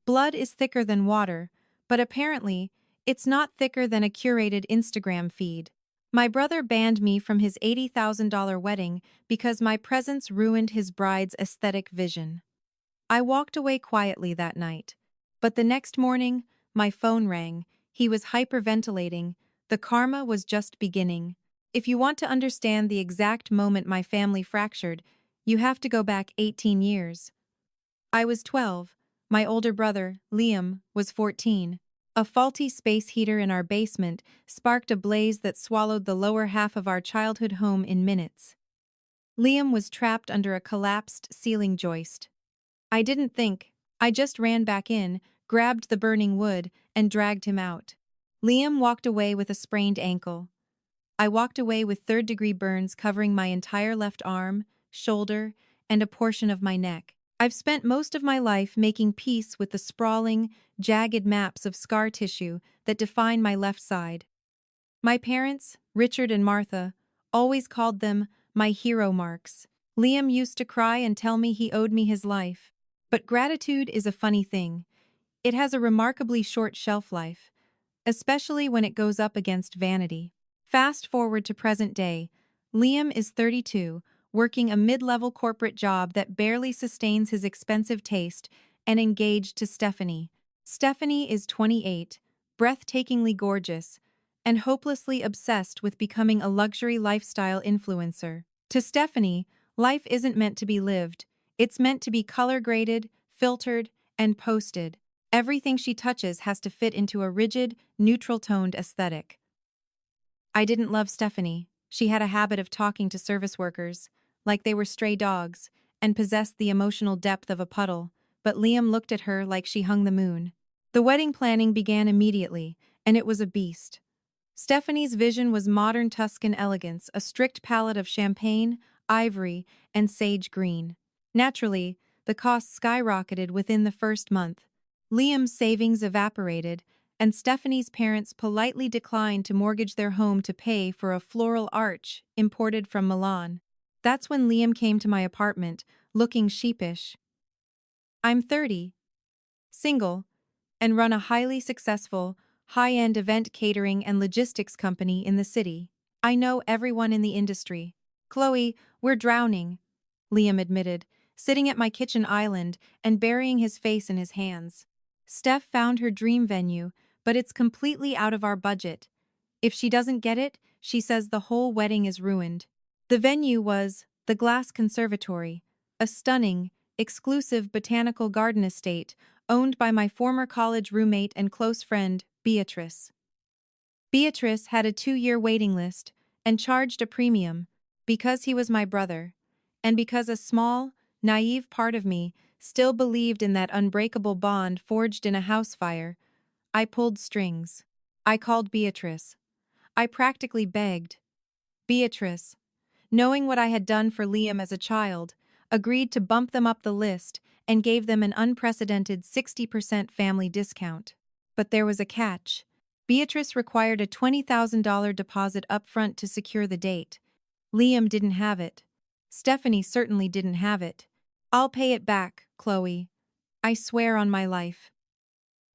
Blood is thicker than water, but apparently, it's not thicker than a curated Instagram feed. My brother banned me from his $80,000 wedding because my presence ruined his bride's aesthetic vision. I walked away quietly that night. But the next morning, my phone rang. He was hyperventilating. The karma was just beginning. If you want to understand the exact moment my family fractured, you have to go back 18 years. I was 12. My older brother, Liam, was 14. A faulty space heater in our basement sparked a blaze that swallowed the lower half of our childhood home in minutes. Liam was trapped under a collapsed ceiling joist. I didn't think. I just ran back in, grabbed the burning wood, and dragged him out. Liam walked away with a sprained ankle. I walked away with third-degree burns covering my entire left arm, shoulder, and a portion of my neck. I've spent most of my life making peace with the sprawling, jagged maps of scar tissue that define my left side. My parents, Richard and Martha, always called them my hero marks. Liam used to cry and tell me he owed me his life. But gratitude is a funny thing. It has a remarkably short shelf life, especially when it goes up against vanity. Fast forward to present day. Liam is 32, working a mid-level corporate job that barely sustains his expensive taste, and engaged to Stephanie. Stephanie is 28, breathtakingly gorgeous, and hopelessly obsessed with becoming a luxury lifestyle influencer. To Stephanie, life isn't meant to be lived. It's meant to be color-graded, filtered, and posted. Everything she touches has to fit into a rigid, neutral-toned aesthetic. I didn't love Stephanie. She had a habit of talking to service workers, like they were stray dogs, and possessed the emotional depth of a puddle, but Liam looked at her like she hung the moon. The wedding planning began immediately, and it was a beast. Stephanie's vision was modern Tuscan elegance, a strict palette of champagne, ivory, and sage green. Naturally, the costs skyrocketed within the first month. Liam's savings evaporated, and Stephanie's parents politely declined to mortgage their home to pay for a floral arch imported from Milan. That's when Liam came to my apartment, looking sheepish. I'm 30, single, and run a highly successful, high-end event catering and logistics company in the city. I know everyone in the industry. Chloe, we're drowning, Liam admitted, sitting at my kitchen island and burying his face in his hands. Steph found her dream venue, but it's completely out of our budget. If she doesn't get it, she says the whole wedding is ruined. The venue was the Glass Conservatory, a stunning, exclusive botanical garden estate owned by my former college roommate and close friend, Beatrice. Beatrice had a 2-year waiting list and charged a premium because he was my brother, and because a small, naive part of me still believed in that unbreakable bond forged in a house fire. I pulled strings. I called Beatrice. I practically begged. Beatrice, knowing what I had done for Liam as a child, agreed to bump them up the list and gave them an unprecedented 60% family discount. But there was a catch. Beatrice required a $20,000 deposit upfront to secure the date. Liam didn't have it. Stephanie certainly didn't have it. I'll pay it back, Chloe. I swear on my life.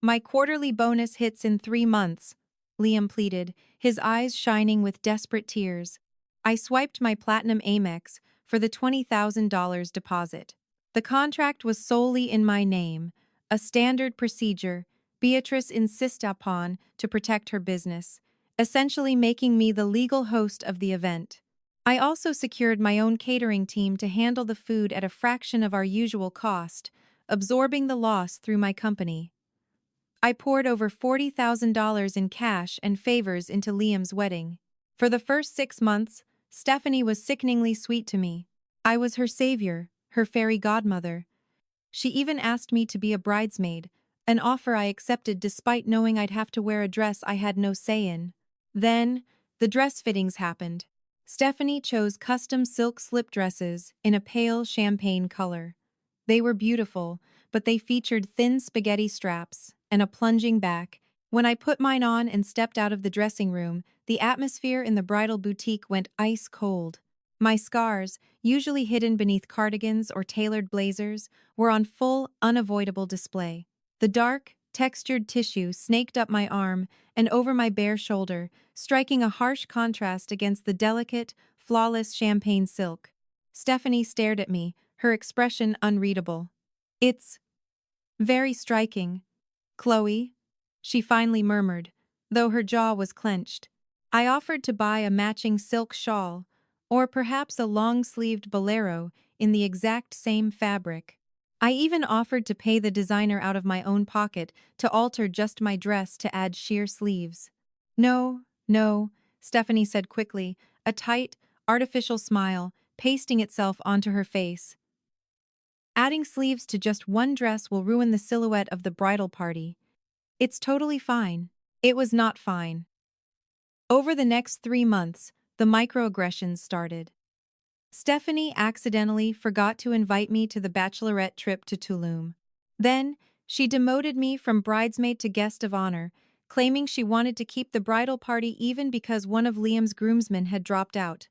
My quarterly bonus hits in 3 months, Liam pleaded, his eyes shining with desperate tears. I swiped my platinum Amex for the $20,000 deposit. The contract was solely in my name, a standard procedure Beatrice insisted upon to protect her business, essentially making me the legal host of the event. I also secured my own catering team to handle the food at a fraction of our usual cost, absorbing the loss through my company. I poured over $40,000 in cash and favors into Liam's wedding. For the first 6 months, Stephanie was sickeningly sweet to me. I was her savior, her fairy godmother. She even asked me to be a bridesmaid, an offer I accepted despite knowing I'd have to wear a dress I had no say in. Then, the dress fittings happened. Stephanie chose custom silk slip dresses in a pale champagne color. They were beautiful, but they featured thin spaghetti straps and a plunging back. When I put mine on and stepped out of the dressing room, the atmosphere in the bridal boutique went ice cold. My scars, usually hidden beneath cardigans or tailored blazers, were on full, unavoidable display. The dark, textured tissue snaked up my arm and over my bare shoulder, striking a harsh contrast against the delicate, flawless champagne silk. Stephanie stared at me, her expression unreadable. It's very striking, Chloe, she finally murmured, though her jaw was clenched. I offered to buy a matching silk shawl, or perhaps a long-sleeved bolero in the exact same fabric. I even offered to pay the designer out of my own pocket to alter just my dress to add sheer sleeves. No, no, Stephanie said quickly, a tight, artificial smile pasting itself onto her face. Adding sleeves to just one dress will ruin the silhouette of the bridal party. It's totally fine. It was not fine. Over the next 3 months, the microaggressions started. Stephanie accidentally forgot to invite me to the bachelorette trip to Tulum. Then, she demoted me from bridesmaid to guest of honor, claiming she wanted to keep the bridal party even because one of Liam's groomsmen had dropped out.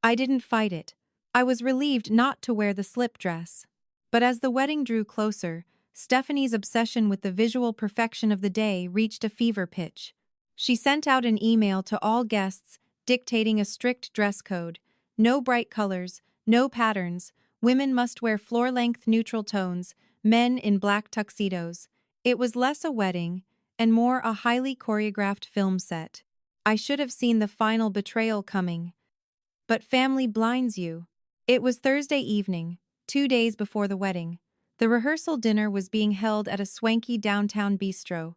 I didn't fight it. I was relieved not to wear the slip dress. But as the wedding drew closer, Stephanie's obsession with the visual perfection of the day reached a fever pitch. She sent out an email to all guests dictating a strict dress code. No bright colors, no patterns, women must wear floor-length neutral tones, men in black tuxedos. It was less a wedding and more a highly choreographed film set. I should have seen the final betrayal coming. But family blinds you. It was Thursday evening, 2 days before the wedding. The rehearsal dinner was being held at a swanky downtown bistro.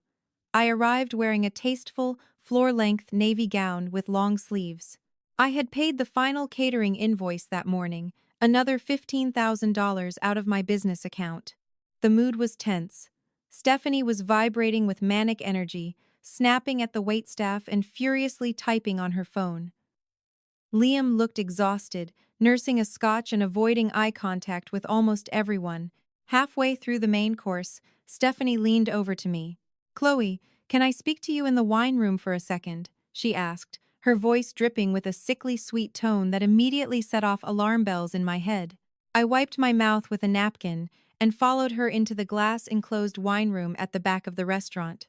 I arrived wearing a tasteful, floor-length navy gown with long sleeves. I had paid the final catering invoice that morning, another $15,000 out of my business account. The mood was tense. Stephanie was vibrating with manic energy, snapping at the waitstaff and furiously typing on her phone. Liam looked exhausted, nursing a scotch and avoiding eye contact with almost everyone. Halfway through the main course, Stephanie leaned over to me. "Chloe, can I speak to you in the wine room for a second?" she asked, her voice dripping with a sickly sweet tone that immediately set off alarm bells in my head. I wiped my mouth with a napkin and followed her into the glass-enclosed wine room at the back of the restaurant.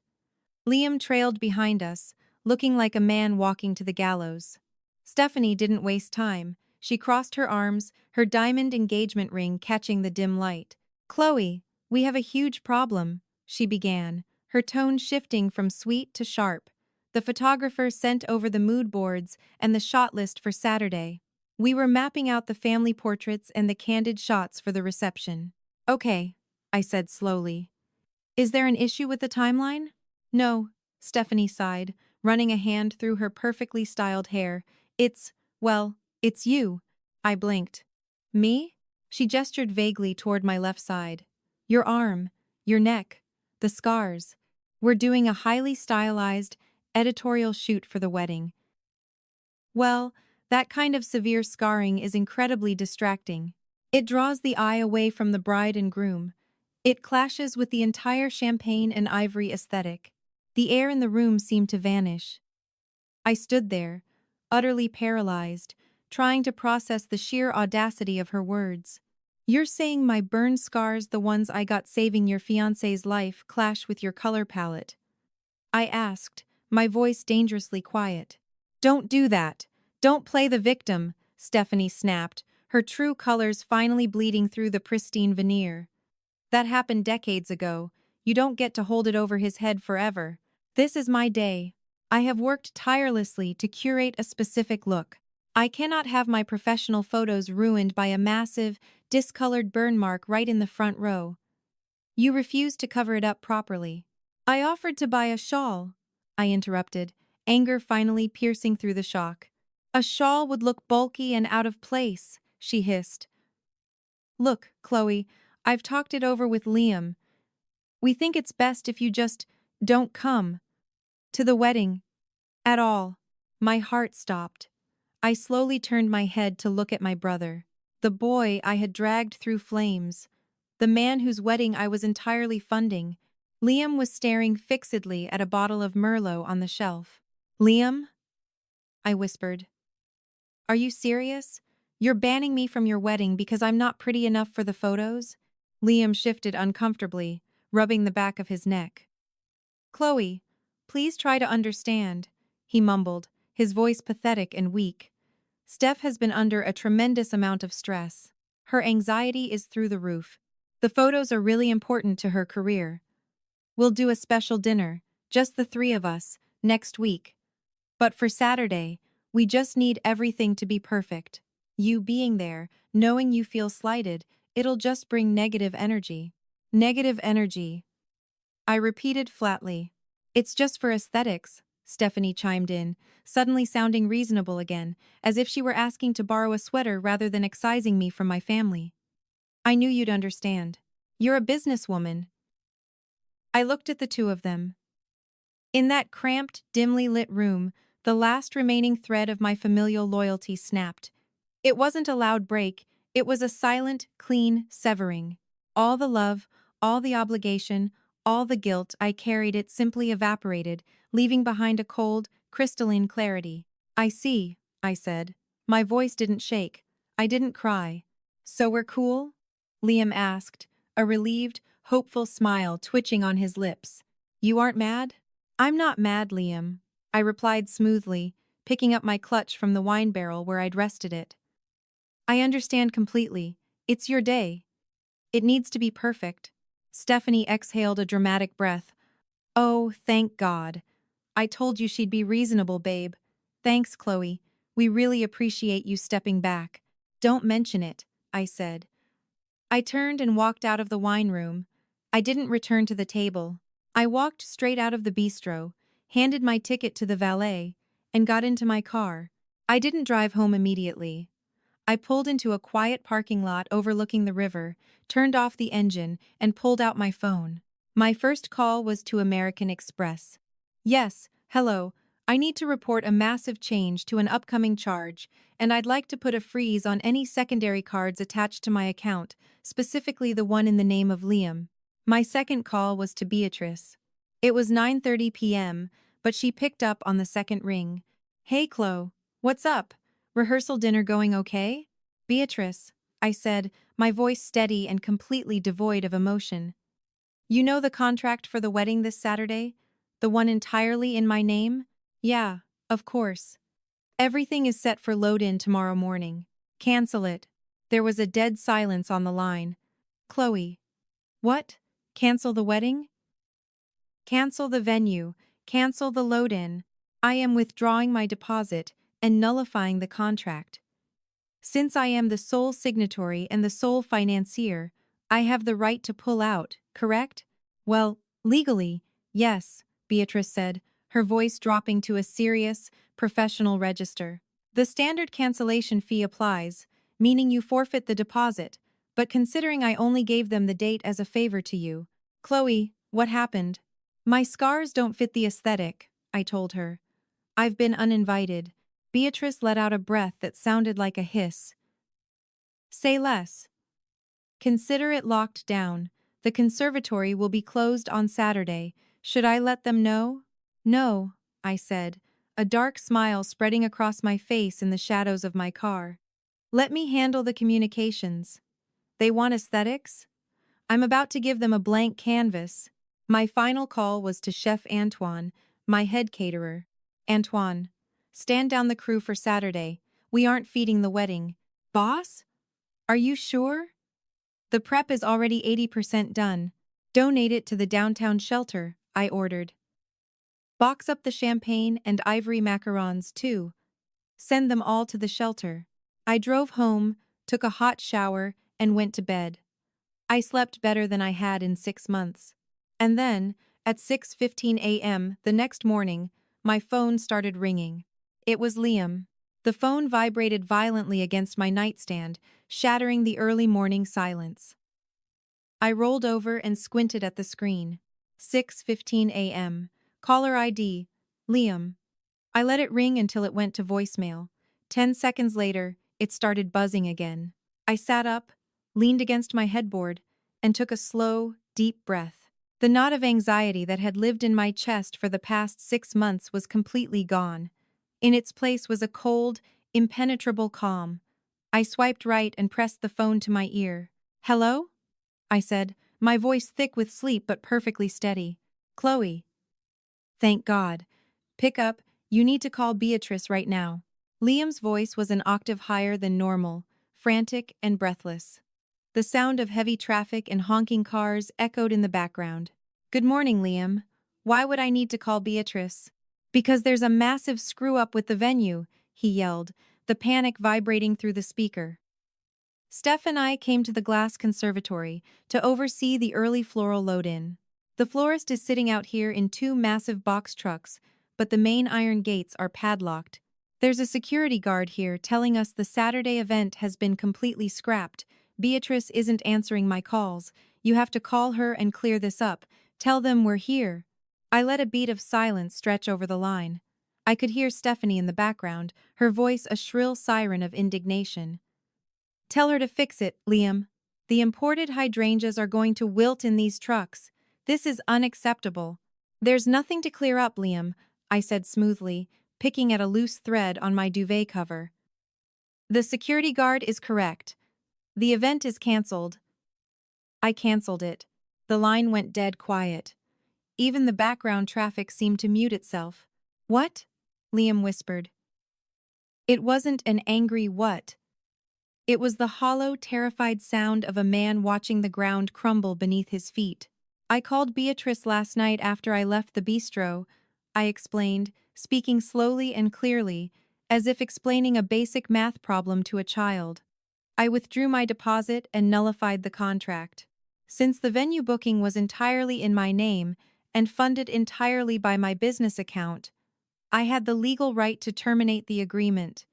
Liam trailed behind us, looking like a man walking to the gallows. Stephanie didn't waste time. She crossed her arms, her diamond engagement ring catching the dim light. "Chloe, we have a huge problem," she began, her tone shifting from sweet to sharp. The photographer sent over the mood boards and the shot list for Saturday. We were mapping out the family portraits and the candid shots for the reception. "Okay," I said slowly. "Is there an issue with the timeline?" "No," Stephanie sighed, running a hand through her perfectly styled hair. It's you." I blinked. "Me?" She gestured vaguely toward my left side. "Your arm, your neck, the scars. We're doing a highly stylized, editorial shoot for the wedding. Well, that kind of severe scarring is incredibly distracting. It draws the eye away from the bride and groom. It clashes with the entire champagne and ivory aesthetic. The air in the room seemed to vanish." I stood there, utterly paralyzed, trying to process the sheer audacity of her words. "You're saying my burn scars, the ones I got saving your fiancé's life, clash with your color palette?" I asked, my voice dangerously quiet. "Don't do that. Don't play the victim," Stephanie snapped, her true colors finally bleeding through the pristine veneer. "That happened decades ago. You don't get to hold it over his head forever. This is my day. I have worked tirelessly to curate a specific look. I cannot have my professional photos ruined by a massive, discolored burn mark right in the front row. You refuse to cover it up properly." "I offered to buy a shawl," I interrupted, anger finally piercing through the shock. "A shawl would look bulky and out of place," she hissed. "Look, Chloe, I've talked it over with Liam. We think it's best if you just don't come to the wedding at all." My heart stopped. I slowly turned my head to look at my brother, the boy I had dragged through flames, the man whose wedding I was entirely funding. Liam was staring fixedly at a bottle of Merlot on the shelf. "Liam?" I whispered. "Are you serious? You're banning me from your wedding because I'm not pretty enough for the photos?" Liam shifted uncomfortably, rubbing the back of his neck. "Chloe, please try to understand," he mumbled, his voice pathetic and weak. "Steph has been under a tremendous amount of stress. Her anxiety is through the roof. The photos are really important to her career. We'll do a special dinner, just the three of us, next week. But for Saturday, we just need everything to be perfect. You being there, knowing you feel slighted, it'll just bring negative energy." "Negative energy," I repeated flatly. "It's just for aesthetics," Stephanie chimed in, suddenly sounding reasonable again, as if she were asking to borrow a sweater rather than excising me from my family. "I knew you'd understand. You're a businesswoman." I looked at the two of them. In that cramped, dimly lit room, the last remaining thread of my familial loyalty snapped. It wasn't a loud break, it was a silent, clean severing. All the love, all the obligation, all the guilt I carried it simply evaporated, leaving behind a cold, crystalline clarity. "I see," I said. My voice didn't shake. I didn't cry. "So we're cool?" Liam asked, a relieved, hopeful smile twitching on his lips. "You aren't mad?" "I'm not mad, Liam," I replied smoothly, picking up my clutch from the wine barrel where I'd rested it. "I understand completely. It's your day. It needs to be perfect." Stephanie exhaled a dramatic breath. "Oh, thank God. I told you she'd be reasonable, babe. Thanks, Chloe. We really appreciate you stepping back." "Don't mention it," I said. I turned and walked out of the wine room. I didn't return to the table. I walked straight out of the bistro, handed my ticket to the valet, and got into my car. I didn't drive home immediately. I pulled into a quiet parking lot overlooking the river, turned off the engine, and pulled out my phone. My first call was to American Express. "Yes, hello. I need to report a massive change to an upcoming charge, and I'd like to put a freeze on any secondary cards attached to my account, specifically the one in the name of Liam." My second call was to Beatrice. It was 9:30 p.m., but she picked up on the second ring. "Hey, Chloe. What's up? Rehearsal dinner going okay?" "Beatrice," I said, my voice steady and completely devoid of emotion. "You know the contract for the wedding this Saturday? The one entirely in my name?" "Yeah, of course. Everything is set for load-in tomorrow morning. Cancel it." There was a dead silence on the line. "Chloe." "What? Cancel the wedding?" "Cancel the venue, cancel the load-in. I am withdrawing my deposit and nullifying the contract. Since I am the sole signatory and the sole financier, I have the right to pull out, correct?" "Well, legally, yes," Beatrice said, her voice dropping to a serious, professional register. "The standard cancellation fee applies, meaning you forfeit the deposit, but considering I only gave them the date as a favor to you." "Chloe, what happened?" "My scars don't fit the aesthetic," I told her. "I've been uninvited." Beatrice let out a breath that sounded like a hiss. "Say less." "Consider it locked down. The conservatory will be closed on Saturday. Should I let them know?" "No," I said, a dark smile spreading across my face in the shadows of my car. "Let me handle the communications. They want aesthetics? I'm about to give them a blank canvas." My final call was to Chef Antoine, my head caterer. "Antoine, stand down the crew for Saturday. We aren't feeding the wedding." "Boss? Are you sure?" "The prep is already 80% done. Donate it to the downtown shelter," I ordered. "Box up the champagne and ivory macarons, too. Send them all to the shelter." I drove home, took a hot shower, and went to bed. I slept better than I had in 6 months. And then, at 6:15 a.m. the next morning, my phone started ringing. It was Liam. The phone vibrated violently against my nightstand, shattering the early morning silence. I rolled over and squinted at the screen. 6:15 a.m. Caller ID, Liam. I let it ring until it went to voicemail. 10 seconds later, it started buzzing again. I sat up, leaned against my headboard, and took a slow, deep breath. The knot of anxiety that had lived in my chest for the past 6 months was completely gone. In its place was a cold, impenetrable calm. I swiped right and pressed the phone to my ear. "Hello?" I said, my voice thick with sleep but perfectly steady. Chloe. Thank God. Pick up, you need to call Beatrice right now. Liam's voice was an octave higher than normal, frantic and breathless. The sound of heavy traffic and honking cars echoed in the background. Good morning, Liam. Why would I need to call Beatrice? Because there's a massive screw-up with the venue, he yelled, the panic vibrating through the speaker. Steph and I came to the glass conservatory to oversee the early floral load-in. The florist is sitting out here in two massive box trucks, but the main iron gates are padlocked. There's a security guard here telling us the Saturday event has been completely scrapped. Beatrice isn't answering my calls. You have to call her and clear this up. Tell them we're here. I let a beat of silence stretch over the line. I could hear Stephanie in the background, her voice a shrill siren of indignation. Tell her to fix it, Liam. The imported hydrangeas are going to wilt in these trucks. This is unacceptable. There's nothing to clear up, Liam, I said smoothly, picking at a loose thread on my duvet cover. The security guard is correct. The event is cancelled. I cancelled it. The line went dead quiet. Even the background traffic seemed to mute itself. What? Liam whispered. It wasn't an angry what. It was the hollow, terrified sound of a man watching the ground crumble beneath his feet. I called Beatrice last night after I left the bistro, I explained, speaking slowly and clearly, as if explaining a basic math problem to a child. I withdrew my deposit and nullified the contract. Since the venue booking was entirely in my name and funded entirely by my business account, I had the legal right to terminate the agreement.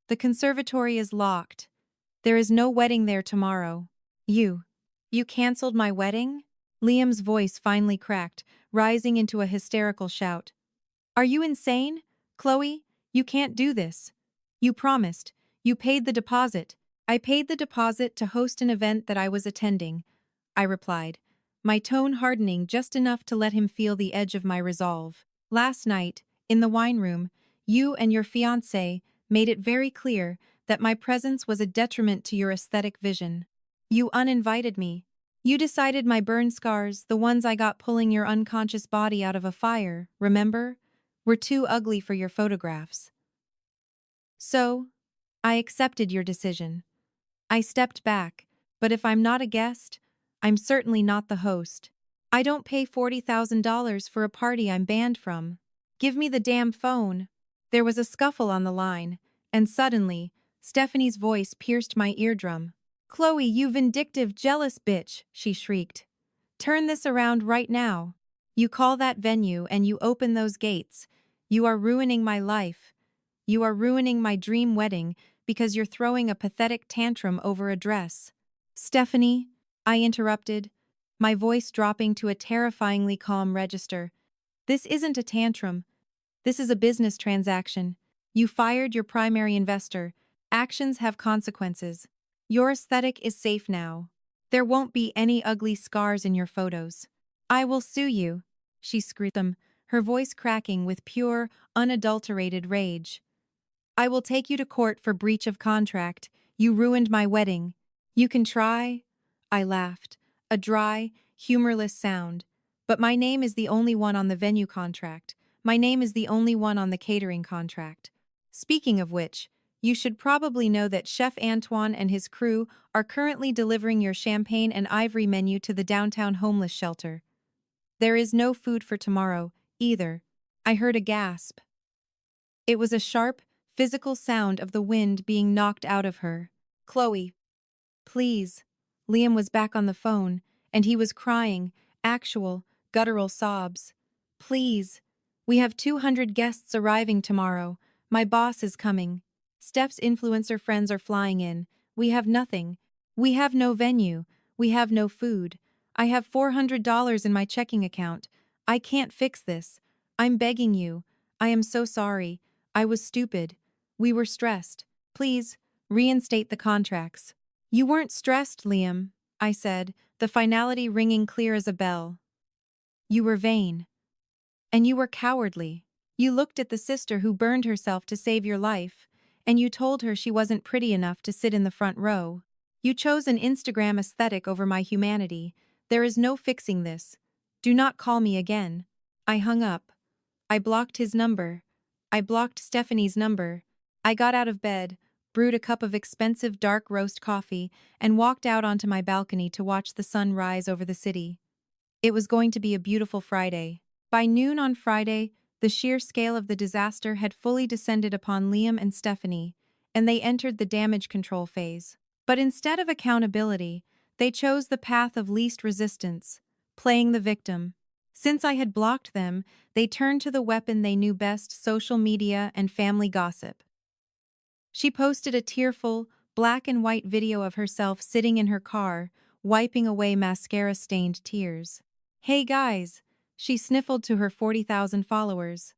The conservatory is locked. There is no wedding there tomorrow. You cancelled my wedding? Liam's voice finally cracked, rising into a hysterical shout. Are you insane? Chloe, you can't do this. You promised. You paid the deposit. I paid the deposit to host an event that I was attending, I replied, my tone hardening just enough to let him feel the edge of my resolve. Last night, in the wine room, you and your fiancé made it very clear that my presence was a detriment to your aesthetic vision. You uninvited me. You decided my burn scars, the ones I got pulling your unconscious body out of a fire, remember, were too ugly for your photographs. So, I accepted your decision. I stepped back, but if I'm not a guest, I'm certainly not the host. I don't pay $40,000 for a party I'm banned from. Give me the damn phone. There was a scuffle on the line, and suddenly, Stephanie's voice pierced my eardrum. Chloe, you vindictive, jealous bitch, she shrieked. Turn this around right now. You call that venue and you open those gates. You are ruining my life. You are ruining my dream wedding because you're throwing a pathetic tantrum over a dress. Stephanie, I interrupted, my voice dropping to a terrifyingly calm register. This isn't a tantrum. This is a business transaction. You fired your primary investor. Actions have consequences. Your aesthetic is safe now. There won't be any ugly scars in your photos. I will sue you, she screamed, her voice cracking with pure, unadulterated rage. I will take you to court for breach of contract. You ruined my wedding. You can try, I laughed, a dry, humorless sound. But my name is the only one on the venue contract. My name is the only one on the catering contract. Speaking of which, you should probably know that Chef Antoine and his crew are currently delivering your champagne and ivory menu to the downtown homeless shelter. There is no food for tomorrow, either. I heard a gasp. It was a sharp, physical sound of the wind being knocked out of her. Chloe, please. Liam was back on the phone, and he was crying, actual, guttural sobs. Please. We have 200 guests arriving tomorrow. My boss is coming. Steph's influencer friends are flying in. We have nothing. We have no venue. We have no food. I have $400 in my checking account. I can't fix this. I'm begging you. I am so sorry. I was stupid. We were stressed. Please, reinstate the contracts. You weren't stressed, Liam, I said, the finality ringing clear as a bell. You were vain. And you were cowardly. You looked at the sister who burned herself to save your life, and you told her she wasn't pretty enough to sit in the front row. You chose an Instagram aesthetic over my humanity. There is no fixing this. Do not call me again. I hung up. I blocked his number. I blocked Stephanie's number. I got out of bed, brewed a cup of expensive dark roast coffee, and walked out onto my balcony to watch the sun rise over the city. It was going to be a beautiful Friday. By noon on Friday, the sheer scale of the disaster had fully descended upon Liam and Stephanie, and they entered the damage control phase. But instead of accountability, they chose the path of least resistance, playing the victim. Since I had blocked them, they turned to the weapon they knew best: social media and family gossip. She posted a tearful, black and white video of herself sitting in her car, wiping away mascara-stained tears. "Hey guys," she sniffled to her 40,000 followers.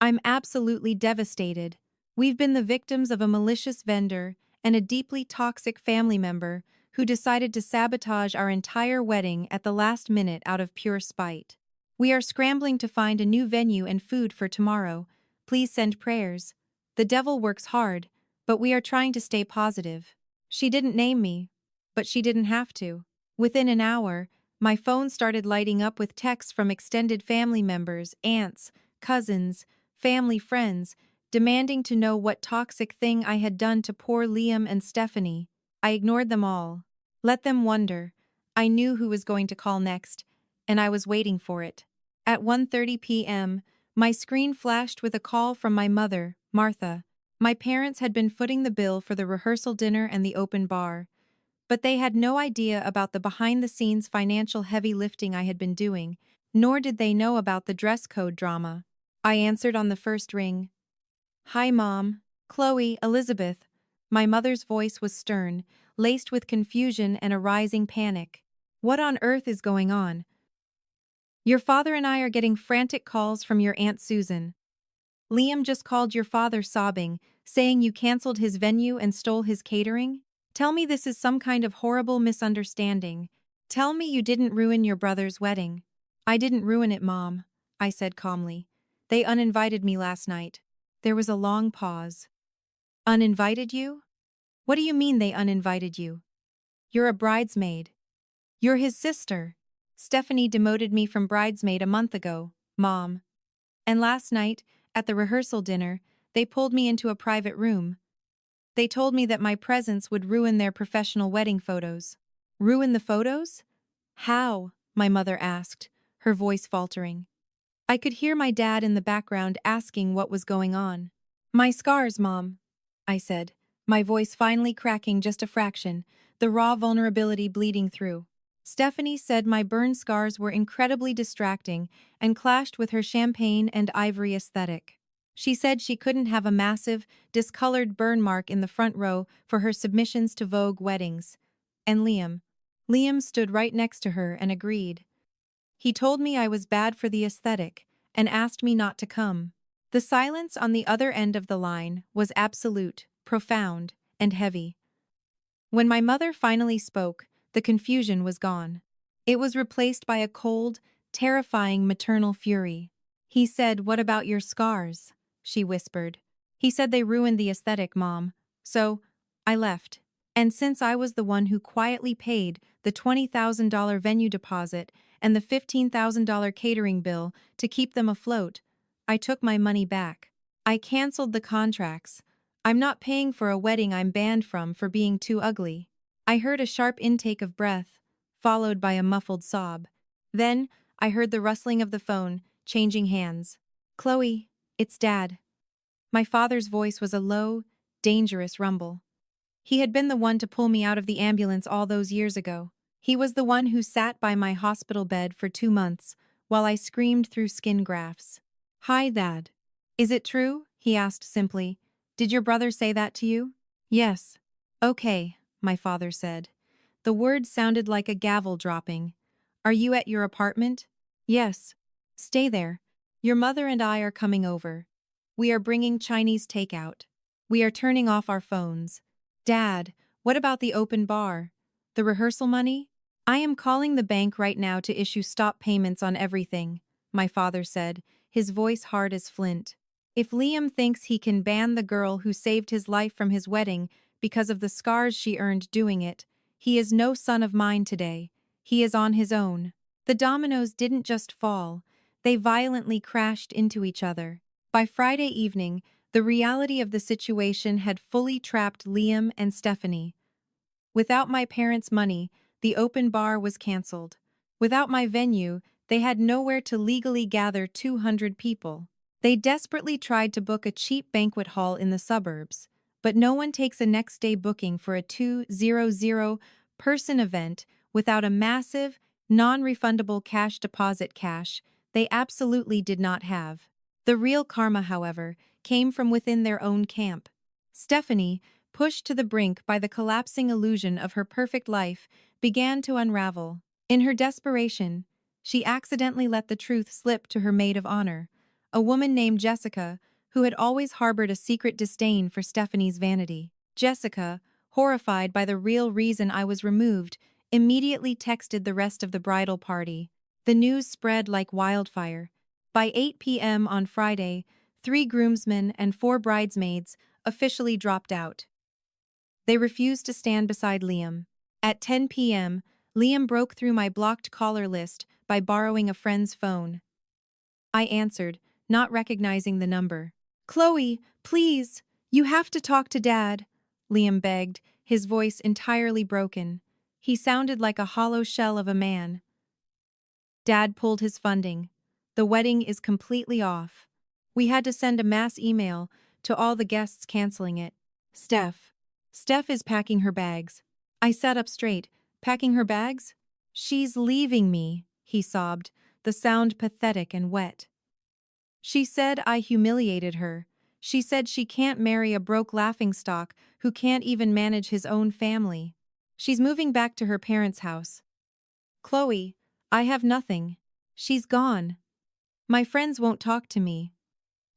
"I'm absolutely devastated. We've been the victims of a malicious vendor and a deeply toxic family member who decided to sabotage our entire wedding at the last minute out of pure spite. We are scrambling to find a new venue and food for tomorrow. Please send prayers. The devil works hard, but we are trying to stay positive." She didn't name me, but she didn't have to. Within an hour, my phone started lighting up with texts from extended family members, aunts, cousins, family friends, demanding to know what toxic thing I had done to poor Liam and Stephanie. I ignored them all. Let them wonder. I knew who was going to call next, and I was waiting for it. At 1:30 p.m., my screen flashed with a call from my mother, Martha. My parents had been footing the bill for the rehearsal dinner and the open bar, but they had no idea about the behind-the-scenes financial heavy lifting I had been doing, nor did they know about the dress code drama. I answered on the first ring. "Hi, Mom. Chloe, Elizabeth." My mother's voice was stern, laced with confusion and a rising panic. "What on earth is going on?" "Your father and I are getting frantic calls from your Aunt Susan. Liam just called your father sobbing, saying you canceled his venue and stole his catering. Tell me this is some kind of horrible misunderstanding. Tell me you didn't ruin your brother's wedding." "I didn't ruin it, Mom," I said calmly. "They uninvited me last night." There was a long pause. "Uninvited you? What do you mean they uninvited you? You're a bridesmaid. You're his sister. Stephanie demoted me from bridesmaid a month ago, Mom. And last night, at the rehearsal dinner, they pulled me into a private room. They told me that my presence would ruin their professional wedding photos." "Ruin the photos? How?" my mother asked, her voice faltering. I could hear my dad in the background asking what was going on. "My scars, Mom," I said, my voice finally cracking just a fraction, the raw vulnerability bleeding through. Stephanie said my burn scars were incredibly distracting and clashed with her champagne and ivory aesthetic. She said she couldn't have a massive, discolored burn mark in the front row for her submissions to Vogue weddings. And Liam stood right next to her and agreed. He told me I was bad for the aesthetic and asked me not to come. The silence on the other end of the line was absolute, profound, and heavy. When my mother finally spoke, the confusion was gone. It was replaced by a cold, terrifying maternal fury. "He said, 'What about your scars?'" she whispered. "He said they ruined the aesthetic, Mom. So, I left. And since I was the one who quietly paid the $20,000 venue deposit and the $15,000 catering bill to keep them afloat, I took my money back. I canceled the contracts. I'm not paying for a wedding I'm banned from for being too ugly." I heard a sharp intake of breath, followed by a muffled sob. Then, I heard the rustling of the phone, changing hands. "Chloe, it's Dad." My father's voice was a low, dangerous rumble. He had been the one to pull me out of the ambulance all those years ago. He was the one who sat by my hospital bed for 2 months while I screamed through skin grafts. "Hi, Dad. Is it true?" he asked simply. "Did your brother say that to you?" "Yes." "Okay," my father said. The words sounded like a gavel dropping. "Are you at your apartment?" "Yes." "Stay there. Your mother and I are coming over. We are bringing Chinese takeout. We are turning off our phones." "Dad, what about the open bar? The rehearsal money?" "I am calling the bank right now to issue stop payments on everything," my father said, his voice hard as flint. "If Liam thinks he can ban the girl who saved his life from his wedding because of the scars she earned doing it, he is no son of mine today. He is on his own. The dominoes didn't just fall, they violently crashed into each other. By Friday evening, the reality of the situation had fully trapped Liam and Stephanie. Without my parents' money, the open bar was cancelled. Without my venue, they had nowhere to legally gather 200 people. They desperately tried to book a cheap banquet hall in the suburbs, but no one takes a next-day booking for a 200-person event without a massive, non-refundable cash deposit cash they absolutely did not have. The real karma, however, came from within their own camp. Stephanie, pushed to the brink by the collapsing illusion of her perfect life, began to unravel. In her desperation, she accidentally let the truth slip to her maid of honor, a woman named Jessica, who had always harbored a secret disdain for Stephanie's vanity. Jessica, horrified by the real reason I was removed, immediately texted the rest of the bridal party. The news spread like wildfire. By 8 p.m. on Friday, 3 groomsmen and 4 bridesmaids officially dropped out. They refused to stand beside Liam. At 10 p.m., Liam broke through my blocked caller list by borrowing a friend's phone. I answered, not recognizing the number. "Chloe, please, you have to talk to Dad," Liam begged, his voice entirely broken. He sounded like a hollow shell of a man. "Dad pulled his funding. The wedding is completely off. We had to send a mass email to all the guests canceling it. Steph is packing her bags." I sat up straight. "Packing her bags?" "She's leaving me," he sobbed, the sound pathetic and wet. "She said I humiliated her. She said she can't marry a broke laughingstock who can't even manage his own family. She's moving back to her parents' house." "Chloe, I have nothing. She's gone. My friends won't talk to me.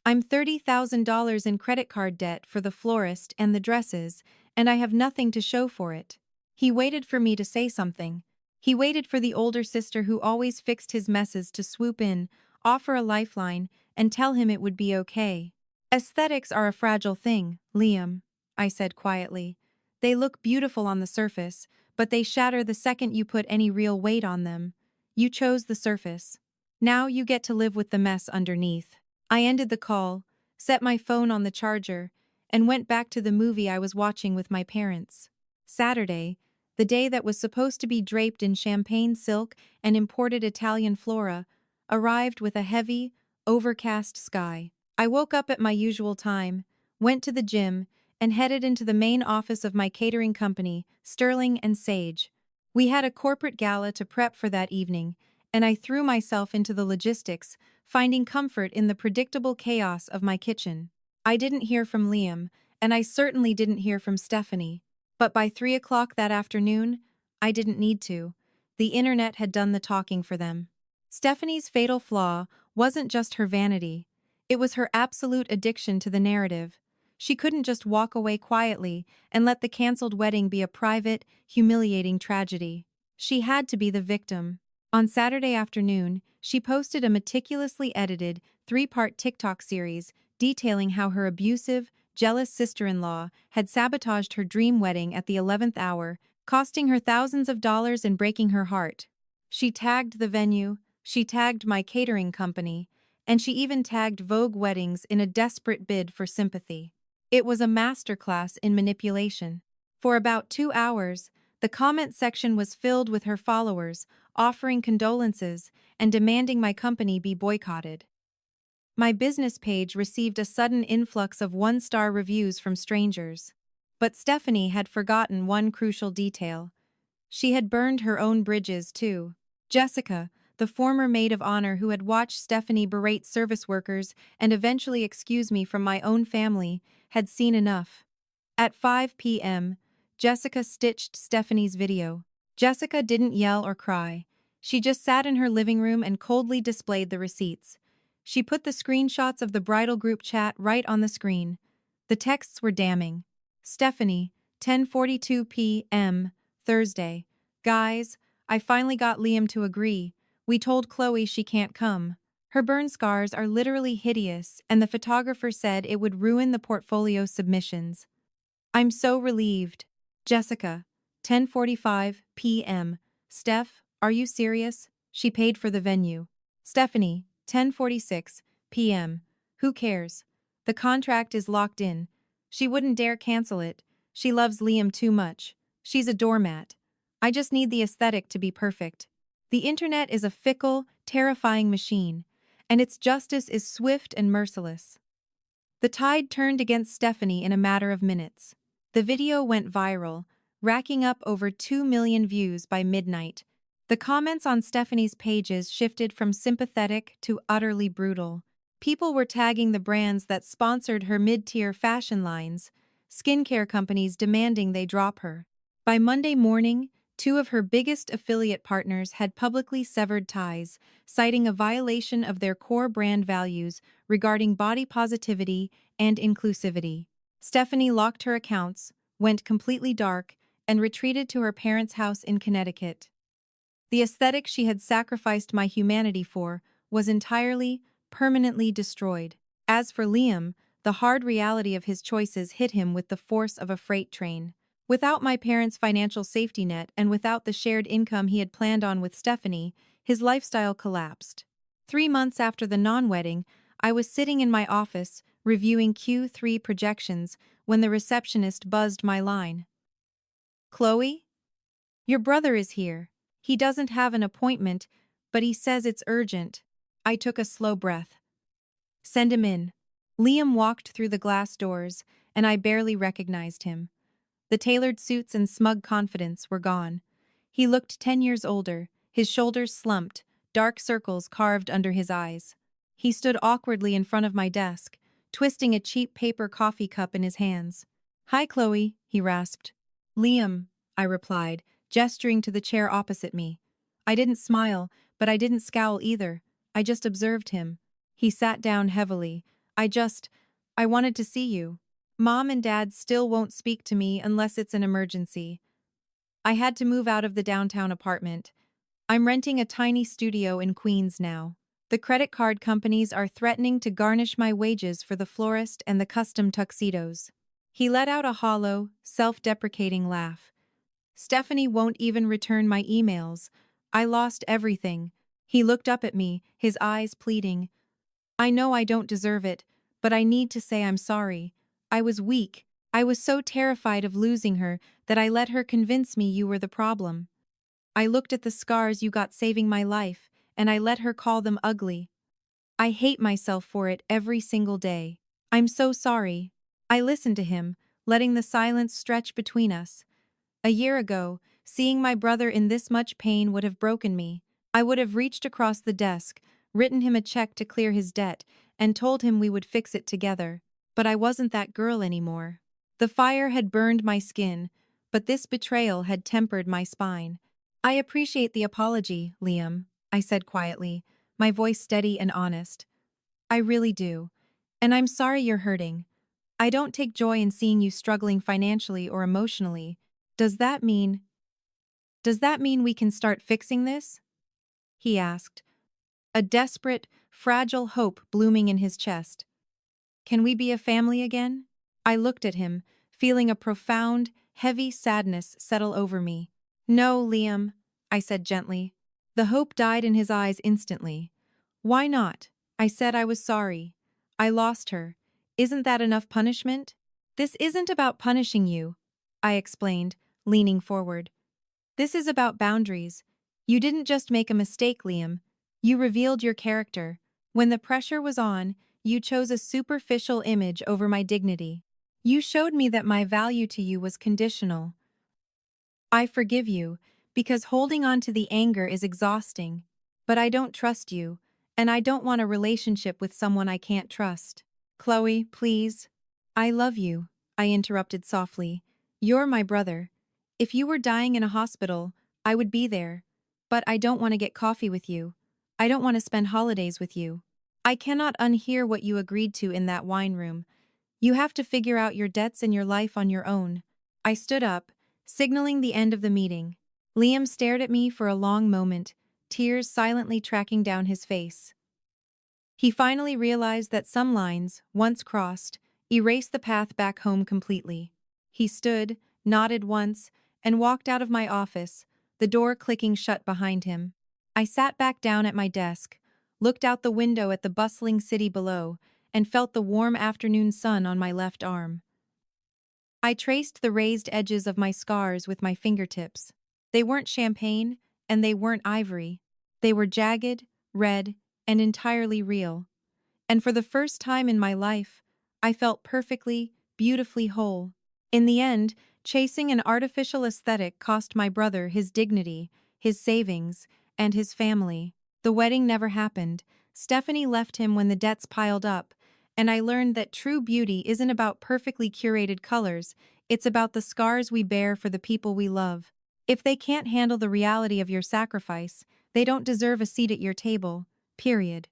I'm $30,000 in credit card debt for the florist and the dresses, and I have nothing to show for it." He waited for me to say something. He waited for the older sister who always fixed his messes to swoop in, offer a lifeline, and tell him it would be okay. "Aesthetics are a fragile thing, Liam," I said quietly. "They look beautiful on the surface, but they shatter the second you put any real weight on them. You chose the surface. Now you get to live with the mess underneath." I ended the call, set my phone on the charger, and went back to the movie I was watching with my parents. Saturday, the day that was supposed to be draped in champagne silk and imported Italian flora, arrived with a heavy, overcast sky. I woke up at my usual time, went to the gym, and headed into the main office of my catering company, Sterling and Sage. We had a corporate gala to prep for that evening, and I threw myself into the logistics, finding comfort in the predictable chaos of my kitchen. I didn't hear from Liam, and I certainly didn't hear from Stephanie. But by 3 o'clock that afternoon, I didn't need to. The internet had done the talking for them. Stephanie's fatal flaw wasn't just her vanity. It was her absolute addiction to the narrative. She couldn't just walk away quietly and let the cancelled wedding be a private, humiliating tragedy. She had to be the victim. On Saturday afternoon, she posted a meticulously edited, 3-part TikTok series detailing how her abusive, jealous sister-in-law had sabotaged her dream wedding at the 11th hour, costing her thousands of dollars and breaking her heart. She tagged the venue, she tagged my catering company, and she even tagged Vogue Weddings in a desperate bid for sympathy. It was a masterclass in manipulation. For about 2 hours, the comment section was filled with her followers, offering condolences and demanding my company be boycotted. My business page received a sudden influx of 1-star reviews from strangers. But Stephanie had forgotten one crucial detail. She had burned her own bridges, too. Jessica, the former maid of honor who had watched Stephanie berate service workers and eventually excuse me from my own family, had seen enough. At 5 p.m., Jessica stitched Stephanie's video. Jessica didn't yell or cry. She just sat in her living room and coldly displayed the receipts. She put the screenshots of the bridal group chat right on the screen. The texts were damning. "Stephanie, 10:42 p.m., Thursday. Guys, I finally got Liam to agree. We told Chloe she can't come. Her burn scars are literally hideous, and the photographer said it would ruin the portfolio submissions. I'm so relieved. Jessica, 10:45 p.m. Steph, Are you serious? She paid for the venue. Stephanie, 10:46 p.m. Who cares? The contract is locked in. She wouldn't dare cancel it. She loves Liam too much. She's a doormat. I just need the aesthetic to be perfect. The internet is a fickle, terrifying machine, and its justice is swift and merciless. The tide turned against Stephanie in a matter of minutes. The video went viral, racking up over 2 million views by midnight. The comments on Stephanie's pages shifted from sympathetic to utterly brutal. People were tagging the brands that sponsored her mid-tier fashion lines, skincare companies demanding they drop her. By Monday morning, two of her biggest affiliate partners had publicly severed ties, citing a violation of their core brand values regarding body positivity and inclusivity. Stephanie locked her accounts, went completely dark, and retreated to her parents' house in Connecticut. The aesthetic she had sacrificed my humanity for was entirely, permanently destroyed. As for Liam, the hard reality of his choices hit him with the force of a freight train. Without my parents' financial safety net and without the shared income he had planned on with Stephanie, his lifestyle collapsed. 3 months after the non-wedding, I was sitting in my office, reviewing Q3 projections, when the receptionist buzzed my line. Chloe? Your brother is here. He doesn't have an appointment, but he says it's urgent. I took a slow breath. Send him in. Liam walked through the glass doors, and I barely recognized him. The tailored suits and smug confidence were gone. He looked 10 years older, his shoulders slumped, dark circles carved under his eyes. He stood awkwardly in front of my desk, twisting a cheap paper coffee cup in his hands. Hi, Chloe, he rasped. Liam, I replied, gesturing to the chair opposite me. I didn't smile, but I didn't scowl either. I just observed him. He sat down heavily. I wanted to see you. Mom and Dad still won't speak to me unless it's an emergency. I had to move out of the downtown apartment. I'm renting a tiny studio in Queens now. The credit card companies are threatening to garnish my wages for the florist and the custom tuxedos. He let out a hollow, self-deprecating laugh. Stephanie won't even return my emails. I lost everything. He looked up at me, his eyes pleading. I know I don't deserve it, but I need to say I'm sorry. I was weak. I was so terrified of losing her that I let her convince me you were the problem. I looked at the scars you got saving my life, and I let her call them ugly. I hate myself for it every single day. I'm so sorry. I listened to him, letting the silence stretch between us. A year ago, seeing my brother in this much pain would have broken me. I would have reached across the desk, written him a check to clear his debt, and told him we would fix it together. But I wasn't that girl anymore. The fire had burned my skin, but this betrayal had tempered my spine. I appreciate the apology, Liam, I said quietly, my voice steady and honest. I really do. And I'm sorry you're hurting. I don't take joy in seeing you struggling financially or emotionally. Does that mean we can start fixing this? He asked, a desperate, fragile hope blooming in his chest. Can we be a family again? I looked at him, feeling a profound, heavy sadness settle over me. No, Liam, I said gently. The hope died in his eyes instantly. Why not? I said I was sorry. I lost her. Isn't that enough punishment? This isn't about punishing you, I explained, leaning forward. This is about boundaries. You didn't just make a mistake, Liam. You revealed your character. When the pressure was on, you chose a superficial image over my dignity. You showed me that my value to you was conditional. I forgive you, because holding on to the anger is exhausting. But I don't trust you, and I don't want a relationship with someone I can't trust. Chloe, please. I love you, I interrupted softly. You're my brother. If you were dying in a hospital, I would be there. But I don't want to get coffee with you. I don't want to spend holidays with you. I cannot unhear what you agreed to in that wine room. You have to figure out your debts and your life on your own. I stood up, signaling the end of the meeting. Liam stared at me for a long moment, tears silently tracking down his face. He finally realized that some lines, once crossed, erased the path back home completely. He stood, nodded once, and walked out of my office, the door clicking shut behind him. I sat back down at my desk, looked out the window at the bustling city below, and felt the warm afternoon sun on my left arm. I traced the raised edges of my scars with my fingertips. They weren't champagne, and they weren't ivory. They were jagged, red, and entirely real. And for the first time in my life, I felt perfectly, beautifully whole. In the end, chasing an artificial aesthetic cost my brother his dignity, his savings, and his family. The wedding never happened. Stephanie left him when the debts piled up, and I learned that true beauty isn't about perfectly curated colors, it's about the scars we bear for the people we love. If they can't handle the reality of your sacrifice, they don't deserve a seat at your table, period.